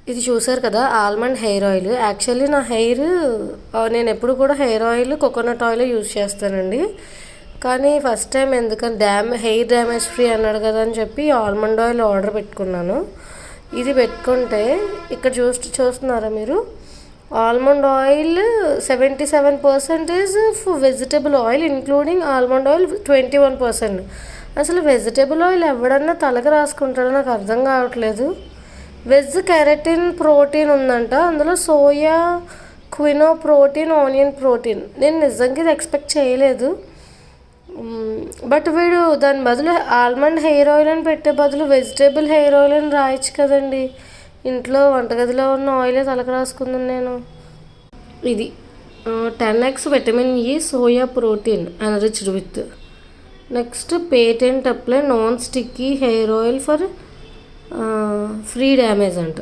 ఇది చూసారు కదా, ఆల్మండ్ హెయిర్ ఆయిల్. యాక్చువల్లీ నా హెయిర్, నేను ఎప్పుడు కూడా hair oil coconut oil use చేస్తానండి. కానీ ఫస్ట్ టైం ఎందుకని హెయిర్ డ్యామేజ్ ఫ్రీ అన్నాడు కదా అని చెప్పి ఆల్మండ్ ఆయిల్ ఆర్డర్ పెట్టుకున్నాను. ఇది పెట్టుకుంటే ఇక్కడ చూస్తున్నారా మీరు, almond oil 77% vegetable oil including almond oil 21%. అసలు వెజిటబుల్ ఆయిల్ ఎవడన్నా తలకి రాసుకుంటాడో నాకు అర్థం కావట్లేదు. వెజ్ కెరటిన్ ప్రోటీన్ ఉందంట అందులో, సోయా, క్వినో ప్రోటీన్, ఆనియన్ ప్రోటీన్. నేను నిజంగా ఇది ఎక్స్పెక్ట్ చేయలేదు. బట్ వీడు దాని బదులు ఆల్మండ్ హెయిర్ ఆయిల్ అని పెట్టే బదులు వెజిటేబుల్ హెయిర్ ఆయిల్ అని రాయొచ్చు కదండి. ఇంట్లో వంటగదిలో ఉన్న ఆయిలే తలకు రాసుకుందాను నేను. ఇది 10x vitamin E soya protein enriched with. Next patent apply non sticky hair oil for free damage అంట.